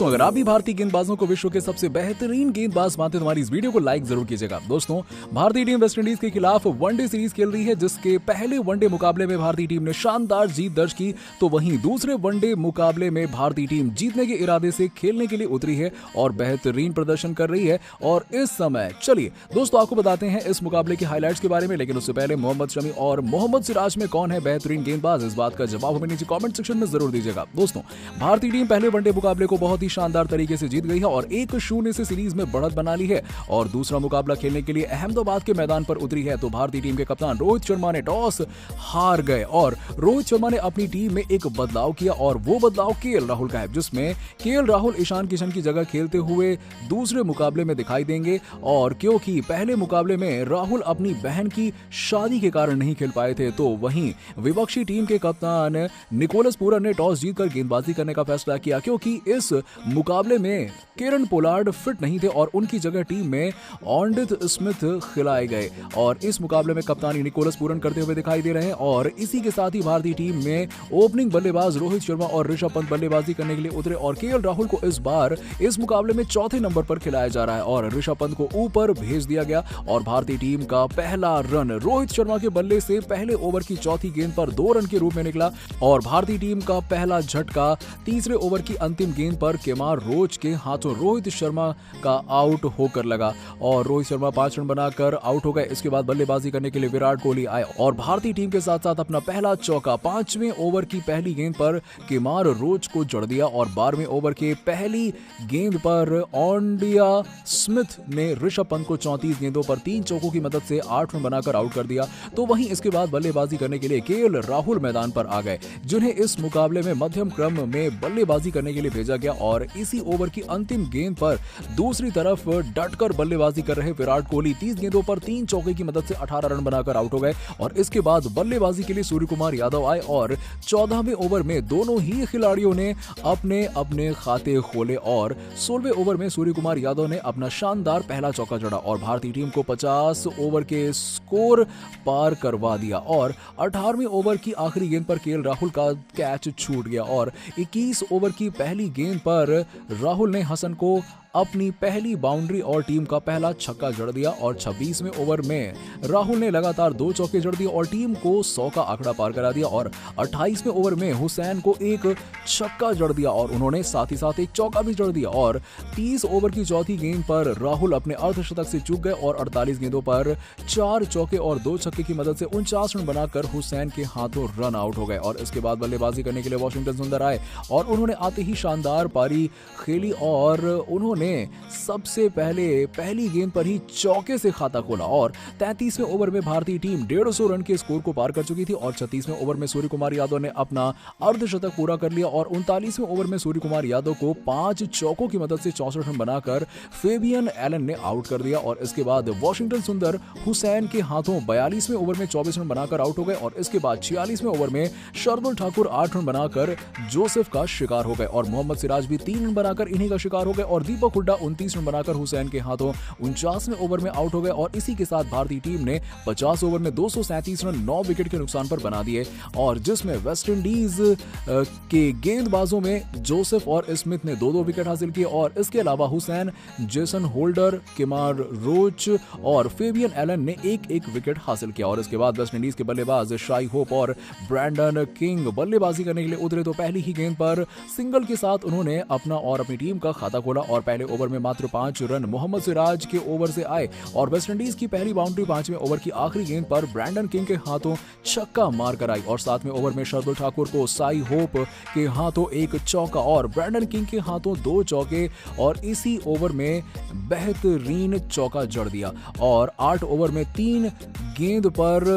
दोस्तों अगर आप भी भारतीय गेंदबाजों को विश्व के सबसे बेहतरीन गेंदबाज मानते तो हमारी इस वीडियो को लाइक जरूर कीजिएगा। दोस्तों भारतीय टीम वेस्टइंडीज के खिलाफ वनडे सीरीज खेल रही है, जिसके पहले वनडे मुकाबले में भारतीय टीम ने शानदार जीत दर्ज की, तो वहीं दूसरे वनडे मुकाबले में भारतीय टीम जीतने के इरादे से खेलने के लिए उतरी है और बेहतरीन प्रदर्शन कर रही है। और इस समय चलिए दोस्तों आपको बताते हैं इस मुकाबले के हाईलाइट्स के बारे में, लेकिन उससे पहले मोहम्मद शमी और मोहम्मद सिराज में कौन है बेहतरीन गेंदबाज, इस बात का जवाब हमें नीचे कमेंट सेक्शन में जरूर दीजिएगा। दोस्तों भारतीय टीम पहले वनडे मुकाबले को बहुत ही शानदार तरीके से जीत गई है और 1-0 से सीरीज में बढ़त बना ली है और दूसरा मुकाबला खेलने के लिए अहमदाबाद के मैदान पर उतरी है। तो भारतीय टीम के कप्तान रोहित शर्मा ने टॉस हार गए और रोहित शर्मा ने अपनी टीम में एक बदलाव किया और वो बदलाव केएल राहुल का है, जिसमें केएल राहुल ईशान किशन की जगह खेलते हुए दूसरे मुकाबले में दिखाई देंगे। और क्योंकि पहले मुकाबले में राहुल अपनी बहन की शादी के कारण नहीं खेल पाए थे, तो वहीं विपक्षी टीम के कप्तान निकोलस पूरन ने टॉस जीतकर गेंदबाजी करने का फैसला किया, क्योंकि इस मुकाबले में केरन पोलार्ड फिट नहीं थे और उनकी जगह टीम में ऑन्डित स्मिथ खिलाए गए और इस मुकाबले में कप्तानी निकोलस पूरन करते हुए दिखाई दे रहे हैं। और इसी के साथ ही भारतीय टीम में ओपनिंग बल्लेबाज रोहित शर्मा और ऋषभ पंत बल्लेबाजी करने के लिए उतरे और केएल राहुल को इस बार इस मुकाबले में चौथे नंबर पर खिलाया जा रहा है और ऋषभ पंत को ऊपर भेज दिया गया। और भारतीय टीम का पहला रन रोहित शर्मा के बल्ले से पहले ओवर की चौथी गेंद पर 2 रन के रूप में निकला और भारतीय टीम का पहला झटका तीसरे ओवर की अंतिम गेंद पर केमार रोच के हाथों रोहित शर्मा का आउट होकर लगा और रोहित शर्मा 5 रन बनाकर आउट हो गए। इसके बाद बल्लेबाजी करने के लिए विराट कोहली आए और भारतीय टीम के साथ साथ अपना पहला चौका 5वें ओवर की पहली गेंद पर केमार रोच को जड़ दिया और 12वें ओवर के पहली गेंद पर ऑन्डिया स्मिथ ने ऋषभ पंत को 34 गेंदों पर 3 चौकों की मदद से 8 रन बनाकर आउट कर दिया। तो वहीं इसके बाद बल्लेबाजी करने के लिए केएल राहुल मैदान पर आ गए, जिन्हें इस मुकाबले में मध्यम क्रम में बल्लेबाजी करने के लिए भेजा गया और इसी ओवर की अंतिम गेंद पर दूसरी तरफ डटकर बल्लेबाजी कर रहे विराट कोहली 30 गेंदों पर 3 चौके की मदद से 18 रन बनाकर आउट हो गए। और इसके बाद बल्लेबाजी के लिए सूर्य कुमार यादव आए और 14वें ओवर में दोनों ही खिलाड़ियों ने अपने अपने खाते खोले और 16वें ओवर में सूर्य कुमार यादव ने अपना शानदार पहला चौका जड़ा और भारतीय टीम को 50 ओवर के स्कोर पार करवा दिया। और 18वें ओवर की आखिरी गेंद पर केएल राहुल का कैच छूट गया और 21 ओवर की पहली गेंद पर राहुल ने हसन को अपनी पहली बाउंड्री और टीम का पहला छक्का जड़ दिया और 26वें ओवर में राहुल ने लगातार 2 चौके जड़ दिए और टीम को 100 का आंकड़ा पार करा दिया और 28वें ओवर में हुसैन को एक छक्का जड़ दिया और उन्होंने साथ ही साथ एक चौका भी जड़ दिया और 30 ओवर की चौथी गेंद पर राहुल अपने अर्धशतक से चूक गए और 48 गेंदों पर 4 चौके और 2 छक्के की मदद से 49 रन बनाकर हुसैन के हाथों रन आउट हो गए। और इसके बाद बल्लेबाजी करने के लिए वाशिंगटन सुंदर आए और उन्होंने आते ही शानदार पारी खेली और उन्होंने सबसे पहले पहली गेंद पर ही चौके से खाता खोला और 33वें ओवर में भारतीय टीम 150 रन के स्कोर को पार कर चुकी थी और 36वें ओवर में सूर्य कुमार यादव ने अपना अर्धशतक पूरा कर लिया और 39वें ओवर में सूर्य कुमार यादव को 5 चौकों की मदद से 64 रन बनाकर फेबियन एलन ने आउट कर दिया। और इसके बाद वाशिंगटन सुंदर हुसैन के हाथों 42वें ओवर में 24 रन बनाकर आउट हो गए और इसके बाद 46वें ओवर में शार्दुल ठाकुर 8 रन बनाकर जोसेफ का शिकार हो गए और मोहम्मद सिराज भी 3 रन बनाकर इन्हीं का शिकार हो गए और दीपक हुड्डा 29 रन बनाकर हुसैन के हाथों 49वें ओवर में आउट हो गए। और इसी के साथ भारतीय टीम ने 50 ओवर में 237 रन 9 विकेट के नुकसान पर बना दिए और जिसमें वेस्टइंडीज के गेंदबाजों में जोसेफ और स्मिथ ने 2-2 विकेट हासिल किए और इसके अलावा हुसैन, जेसन होल्डर, केमार रोच और फेबियन एलन ने 1-1 विकेट हासिल किया। और इसके बाद वेस्टइंडीज के बल्लेबाज शाई होप और ब्रैंडन किंग बल्लेबाजी करने के लिए उतरे, तो पहली ही गेंद पर सिंगल के साथ उन्होंने अपना और अपनी टीम का खाता खोला और पहले ओवर में मात्र 5 रन मोहम्मद सिराज के ओवर से आए और वेस्टइंडीज की पहली बाउंड्री 5वें ओवर की आखिरी गेंद पर ब्रैंडन किंग के हाथों छक्का मारकर आई और 7वें ओवर में शार्दुल ठाकुर को साई होप के हाथों एक चौका और ब्रैंडन किंग के हाथों 2 चौके और इसी ओवर में बेहतरीन चौका जड़ दिया और 8 ओवर में 3 गेंद पर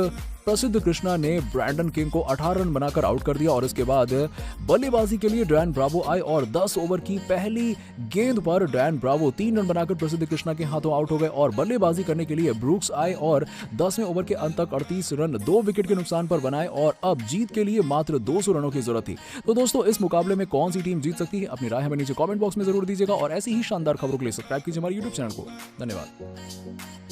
प्रसिद्ध कृष्णा ने ब्रैंडन किंग को 18 रन बनाकर आउट कर दिया और इसके बाद बल्लेबाजी के लिए डैन ब्रावो आए और 10 ओवर की पहली गेंद पर डैन ब्रावो 3 रन बनाकर प्रसिद्ध कृष्णा के हाथों आउट हो गए और बल्लेबाजी करने के लिए ब्रूक्स आए और 10वें ओवर के अंत तक 38 रन 2 विकेट के नुकसान पर बनाए और अब जीत के लिए मात्र 200 रनों की जरूरत थी। तो दोस्तों इस मुकाबले में कौन सी टीम जीत सकती है, अपनी राय हमें नीचे कमेंट बॉक्स में जरूर दीजिएगा और ऐसी ही शानदार खबरों के लिए सब्सक्राइब कीजिए हमारे यूट्यूब चैनल को। धन्यवाद।